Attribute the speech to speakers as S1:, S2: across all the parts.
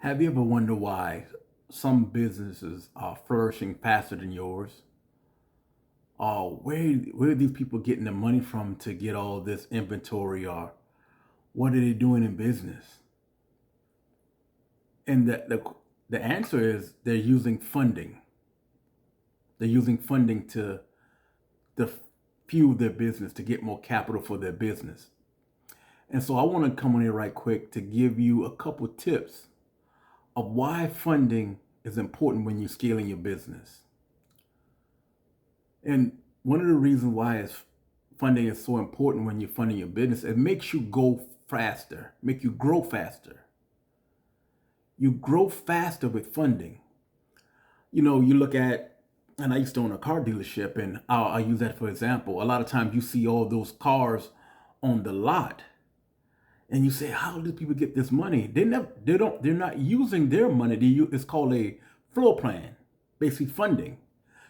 S1: Have you ever wondered why some businesses are flourishing faster than yours? Or where are these people getting the money from to get all this inventory? Or what are they doing in business? And the answer is they're using funding. They're using funding to fuel their business, to get more capital for their business. And so I want to come on here right quick to give you a couple tips of why funding is important when you're scaling your business. And one of the reasons why funding is so important when you're funding your business, it makes you go faster, make you grow faster. You grow faster with funding. You look at, and I used to own a car dealership, and I'll use that for example. A lot of times you see all those cars on the lot, and you say, how do people get this money? They're not using their money. It's called a floor plan, basically funding.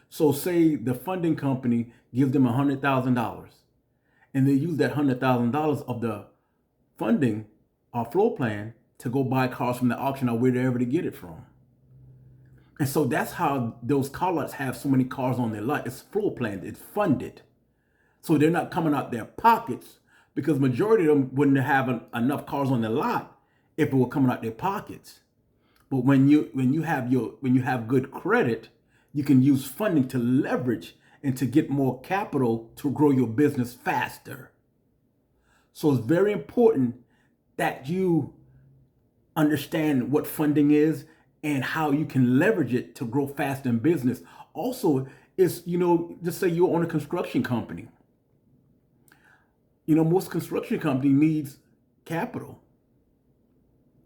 S1: So say the funding company gives them $100,000, and they use that $100,000 of the funding or floor plan to go buy cars from the auction or wherever to get it from. And so that's how those car lots have so many cars on their lot. It's floor planned, it's funded. So they're not coming out their pockets, because majority of them wouldn't have enough cars on their lot if it were coming out their pockets. But when you have good credit, you can use funding to leverage and to get more capital to grow your business faster. So it's very important that you understand what funding is and how you can leverage it to grow faster in business. Also, it's, just say you own a construction company. Most construction company needs capital.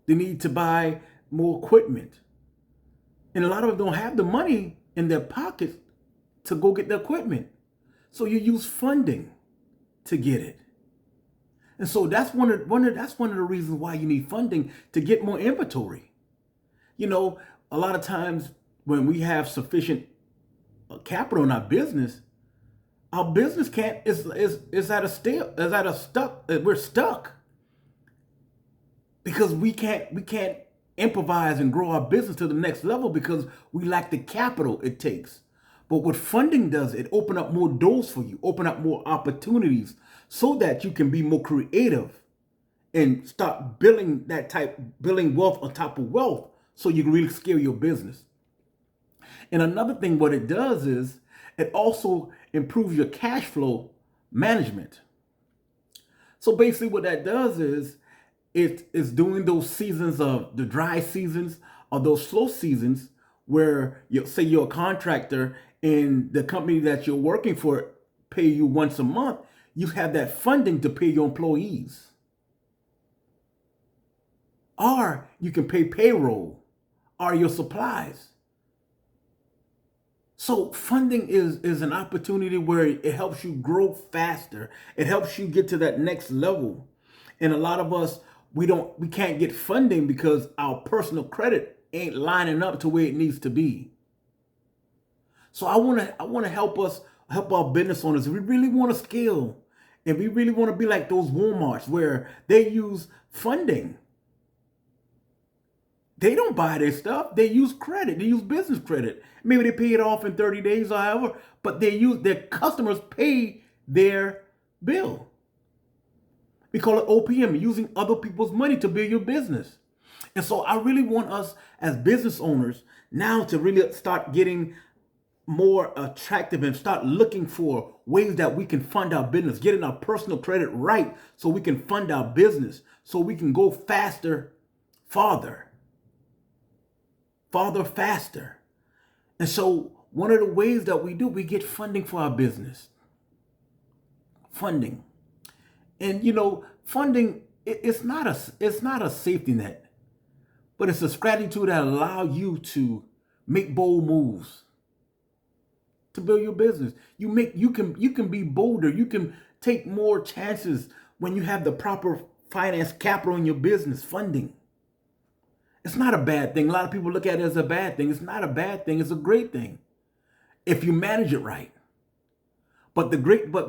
S1: They need to buy more equipment. And a lot of them don't have the money in their pockets to go get the equipment. So you use funding to get it. And so that's one of the reasons why you need funding, to get more inventory. A lot of times when we have sufficient capital in our business can't is at a stuck. We're stuck because we can't improvise and grow our business to the next level because we lack the capital it takes. But what funding does, it open up more doors for you, open up more opportunities so that you can be more creative and start building wealth on top of wealth so you can really scale your business. And another thing, what it does is it also improves your cash flow management. So basically what that does is it is during those seasons of the dry seasons or those slow seasons where say you're a contractor and the company that you're working for pay you once a month, you have that funding to pay your employees. Or you can pay payroll or your supplies. So funding is an opportunity where it helps you grow faster. It helps you get to that next level. And a lot of us, we can't get funding because our personal credit ain't lining up to where it needs to be. So I want to help our business owners. We really want to scale, and we really want to be like those Walmarts where they use funding. They don't buy their stuff. They use credit. They use business credit. Maybe they pay it off in 30 days or however, but their customers pay their bill. We call it OPM, using other people's money to build your business. And so I really want us as business owners now to really start getting more attractive and start looking for ways that we can fund our business, getting our personal credit right so we can fund our business, so we can go faster, farther, faster. And so one of the ways that we get funding for our business. Funding. And funding, it's not a safety net, but it's a strategy that allows you to make bold moves to build your business. You can be bolder. You can take more chances when you have the proper finance capital in your business. Funding. It's not a bad thing. A lot of people look at it as a bad thing. It's not a bad thing. It's a great thing if you manage it right. But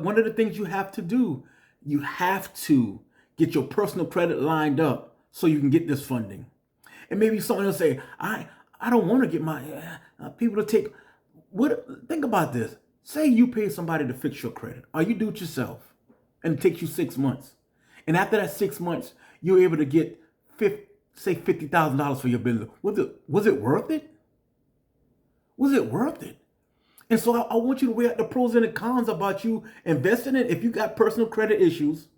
S1: one of the things you have to do, you have to get your personal credit lined up so you can get this funding. And maybe someone will say, I don't want to get my people to take. Think about this. Say you pay somebody to fix your credit, or you do it yourself, and it takes you 6 months. And after that 6 months, you're able to get say $50,000 for your business. Was it worth it? Was it worth it? And so I want you to weigh out the pros and the cons about you investing in. If you got personal credit issues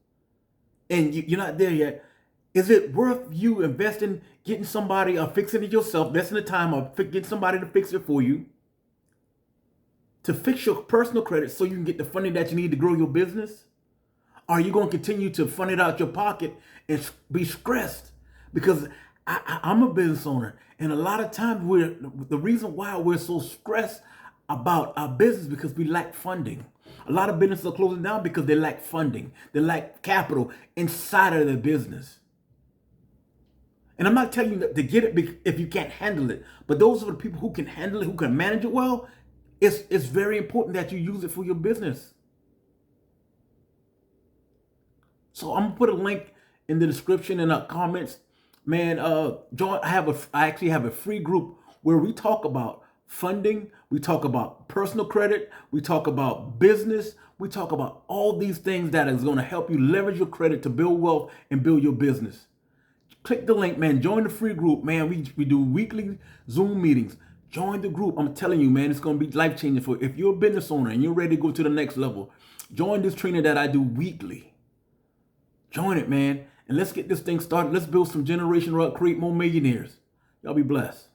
S1: and you're not there yet, is it worth you investing, getting somebody or fixing it yourself, investing the time or getting somebody to fix it for you, to fix your personal credit so you can get the funding that you need to grow your business? Or are you going to continue to fund it out your pocket and be stressed? Because I'm a business owner, and a lot of times the reason why we're so stressed about our business because we lack funding. A lot of businesses are closing down because they lack funding. They lack capital inside of their business. And I'm not telling you to get it if you can't handle it. But those are the people who can handle it, who can manage it well. It's very important that you use it for your business. So I'm gonna put a link in the description and the comments. Man, join. I actually have a free group where we talk about funding, we talk about personal credit, we talk about business, we talk about all these things that is going to help you leverage your credit to build wealth and build your business. Click the link, man. Join the free group, man. We do weekly Zoom meetings. Join the group. I'm telling you, man, it's going to be life-changing for you. If you're a business owner and you're ready to go to the next level, join this training that I do weekly. Join it, man. And let's get this thing started. Let's build some generational wealth, create more millionaires. Y'all be blessed.